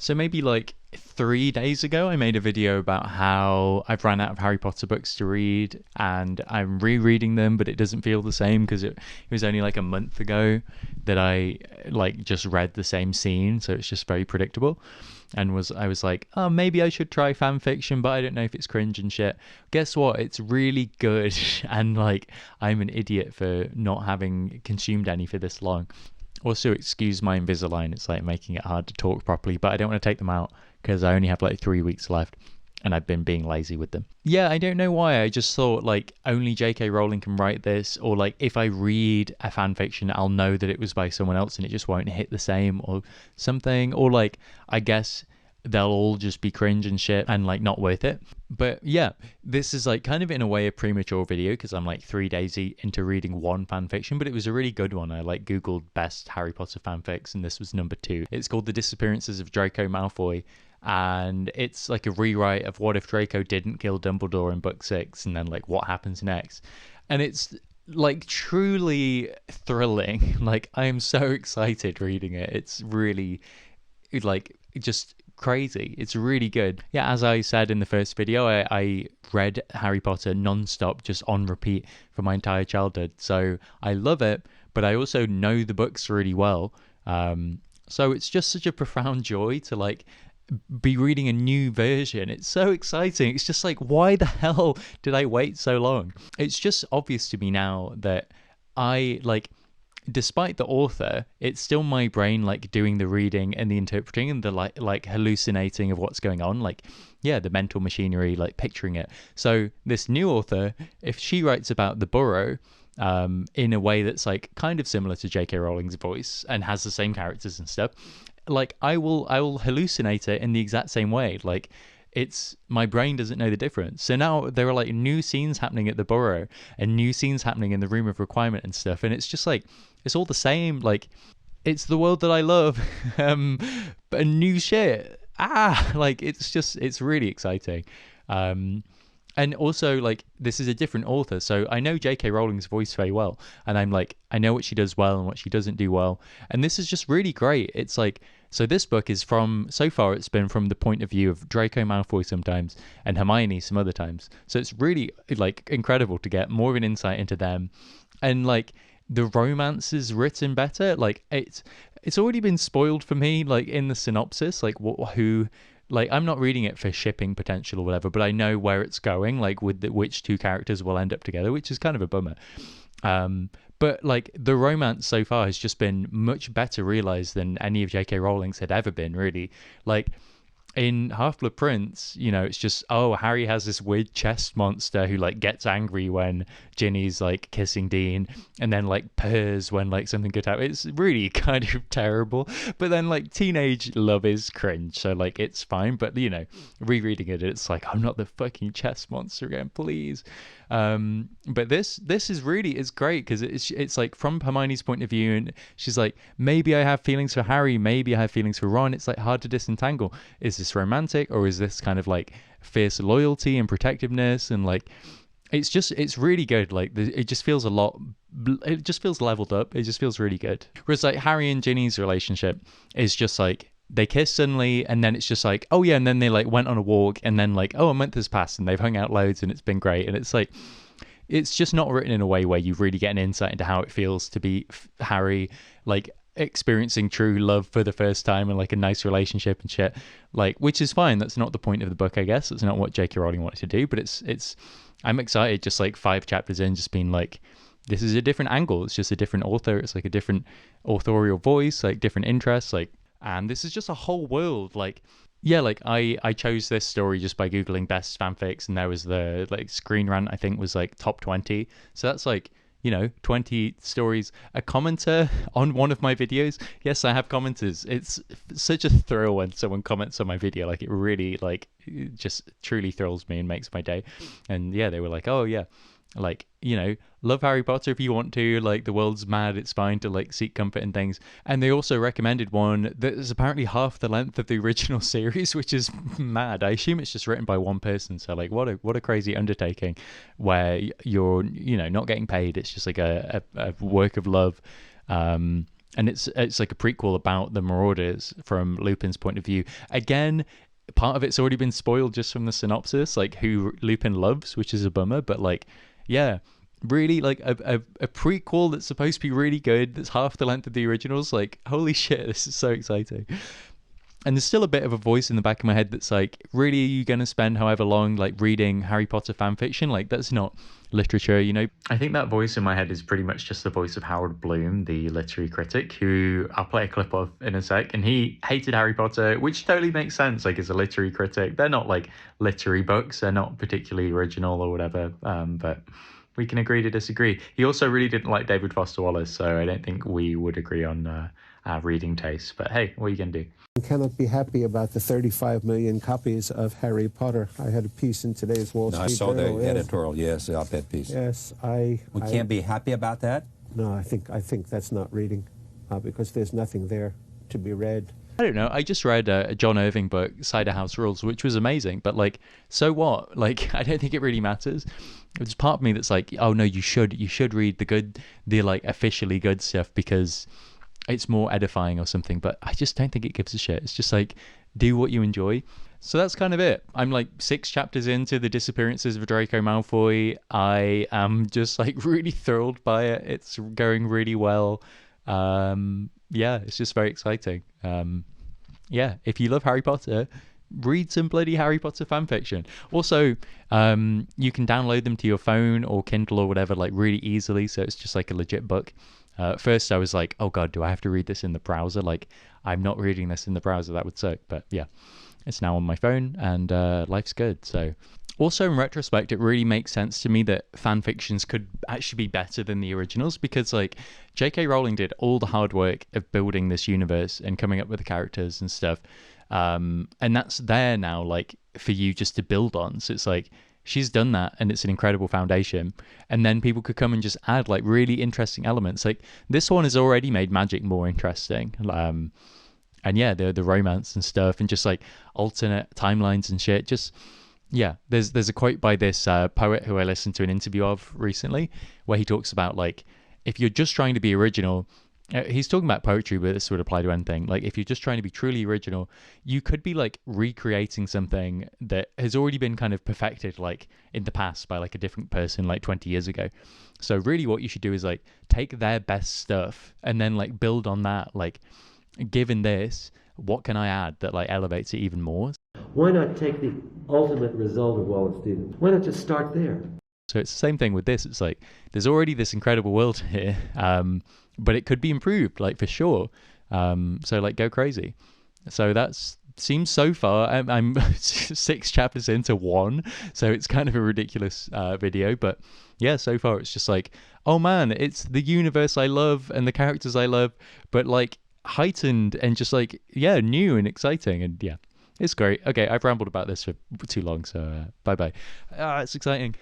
So maybe like 3 days ago, I made a video about how I've ran out of Harry Potter books to read and I'm rereading them, but it doesn't feel the same because it was only like a month ago that I like just read the same scene. So it's just very predictable. And I was like, oh, maybe I should try fan fiction, but I don't know if it's cringe and shit. Guess what? It's really good. And like, I'm an idiot for not having consumed any for this long. Also, excuse my Invisalign, it's like making it hard to talk properly, but I don't want to take them out because I only have like 3 weeks left and I've been being lazy with them. Yeah, I don't know why. I just thought like only J.K. Rowling can write this, or like if I read a fan fiction, I'll know that it was by someone else and it just won't hit the same or something. Or like, I guess they'll all just be cringe and shit and like not worth it. But yeah, this is like kind of in a way a premature video because I'm like 3 days into reading one fan fiction, but it was a really good one. I like googled best Harry Potter fanfics and this was number 2. It's called The Disappearances of Draco Malfoy, and it's like a rewrite of what if Draco didn't kill Dumbledore in book 6 and then like what happens next. And it's like truly thrilling. Like I am so excited reading it. It's really like just crazy. It's really good. Yeah, as I said in the first video, I read Harry Potter non-stop, just on repeat for my entire childhood. So I love it, but I also know the books really well. So it's just such a profound joy to like be reading a new version. It's so exciting. It's just like, why the hell did I wait so long? It's just obvious to me now that I like, despite the author, it's still my brain like doing the reading and the interpreting and the like hallucinating of what's going on, like yeah, the mental machinery, like picturing it. So this new author, if she writes about the Burrow in a way that's like kind of similar to J.K. Rowling's voice and has the same characters and stuff, like I will hallucinate it in the exact same way. Like it's my brain doesn't know the difference. So now there are like new scenes happening at the Burrow and new scenes happening in the Room of Requirement and stuff, and it's just like it's all the same. Like it's the world that I love, but new shit. Like it's really exciting. And also like this is a different author, so I know J.K. Rowling's voice very well, and I'm like I know what she does well and what she doesn't do well, and this is just really great. It's like, so this book is so far it's been from the point of view of Draco Malfoy sometimes and Hermione some other times, so it's really like incredible to get more of an insight into them. And like the romance is written better. Like it's already been spoiled for me, like in the synopsis, like who, like I'm not reading it for shipping potential or whatever, but I know where it's going, like with which two characters will end up together, which is kind of a bummer. But like the romance so far has just been much better realized than any of J.K. Rowling's had ever been, really. Like in Half-Blood Prince, you know, it's just, oh, Harry has this weird chest monster who like gets angry when Ginny's like kissing Dean and then like purrs when like something good happens. It's really kind of terrible. But then like teenage love is cringe, so like it's fine. But you know, rereading it, it's like, I'm not the fucking chest monster again, please. But this is really, it's great because it's like from Hermione's point of view, and she's like, maybe I have feelings for Harry, maybe I have feelings for Ron. It's like hard to disentangle. Is this romantic or is this kind of like fierce loyalty and protectiveness? And like it's really good. Like it just feels it just feels leveled up. It just feels really good. Whereas like Harry and Ginny's relationship is just like they kiss suddenly and then it's just like, oh yeah, and then they like went on a walk and then like, oh, a month has passed and they've hung out loads and it's been great. And it's like, it's just not written in a way where you really get an insight into how it feels to be Harry, like experiencing true love for the first time and like a nice relationship and shit, like, which is fine. That's not the point of the book, I guess. It's not what J.K. Rowling wanted to do, but it's I'm excited just like 5 chapters in, just being like, this is a different angle. It's just a different author. It's like a different authorial voice, like different interests, like, and this is just a whole world. Like, yeah, like I chose this story just by Googling best fanfics, and there was the like Screen Rant, I think was like top 20. So that's like, you know, 20 stories. A commenter on one of my videos. Yes, I have commenters. It's such a thrill when someone comments on my video. Like it really like it just truly thrills me and makes my day. And yeah, they were like, oh yeah, like, you know, love Harry Potter if you want to, like the world's mad, it's fine to like seek comfort in things. And they also recommended one that is apparently half the length of the original series, which is mad. I assume it's just written by one person, so like what a crazy undertaking where you're, you know, not getting paid. It's just like a work of love. and it's like a prequel about the Marauders from Lupin's point of view. Again, part of it's already been spoiled just from the synopsis, like who Lupin loves, which is a bummer. But like, yeah, really like a prequel that's supposed to be really good, that's half the length of the originals. Like, holy shit, this is so exciting. And there's still a bit of a voice in the back of my head that's like, really, are you going to spend however long like reading Harry Potter fan fiction? Like, that's not literature, you know? I think that voice in my head is pretty much just the voice of Howard Bloom, the literary critic, who I'll play a clip of in a sec. And he hated Harry Potter, which totally makes sense. Like, as a literary critic, they're not like literary books. They're not particularly original or whatever. But we can agree to disagree. He also really didn't like David Foster Wallace, so I don't think we would agree on our reading taste. But hey, what are you going to do? I cannot be happy about the 35 million copies of Harry Potter. I had a piece in today's Wall Street Journal. I saw the editorial, yes, the op-ed piece. Yes, We can't be happy about that? No, I think that's not reading, because there's nothing there to be read. I don't know. I just read a John Irving book, Cider House Rules, which was amazing. But like, so what? Like, I don't think it really matters. There's part of me that's like, oh no, you should read the like officially good stuff because it's more edifying or something. But I just don't think it gives a shit. It's just like, do what you enjoy. So that's kind of it. I'm like 6 chapters into the Disappearances of Draco Malfoy. I am just like really thrilled by it. It's going really well. Yeah, it's just very exciting. Yeah, if you love Harry Potter, read some bloody Harry Potter fan fiction. Also, you can download them to your phone or Kindle or whatever, like really easily. So it's just like a legit book. At first I was like, oh God, do I have to read this in the browser? Like, I'm not reading this in the browser. That would suck. But yeah, it's now on my phone and life's good. So also in retrospect, it really makes sense to me that fan fictions could actually be better than the originals, because like J.K. Rowling did all the hard work of building this universe and coming up with the characters and stuff. And that's there now, like for you just to build on. So it's like, she's done that and it's an incredible foundation. And then people could come and just add like really interesting elements. Like this one has already made magic more interesting. And yeah, the romance and stuff and just like alternate timelines and shit. Just, yeah, there's a quote by this poet who I listened to an interview of recently where he talks about like, if you're just trying to be original, he's talking about poetry, but this would apply to anything. Like if you're just trying to be truly original, you could be like recreating something that has already been kind of perfected like in the past by like a different person like 20 years ago. So really what you should do is like take their best stuff and then like build on that. Like, given this, what can I add that like elevates it even more? Why not take the ultimate result of Wallace Stevens? Why not just start there? So it's the same thing with this. It's like there's already this incredible world here, but it could be improved, like for sure. So like go crazy. So that's seems so far. I'm 6 chapters into 1, so it's kind of a ridiculous video. But yeah, so far it's just like, oh man, it's the universe I love and the characters I love, but like heightened and just like, yeah, new and exciting. And yeah, it's great. Okay, I've rambled about this for too long, so bye bye. It's exciting.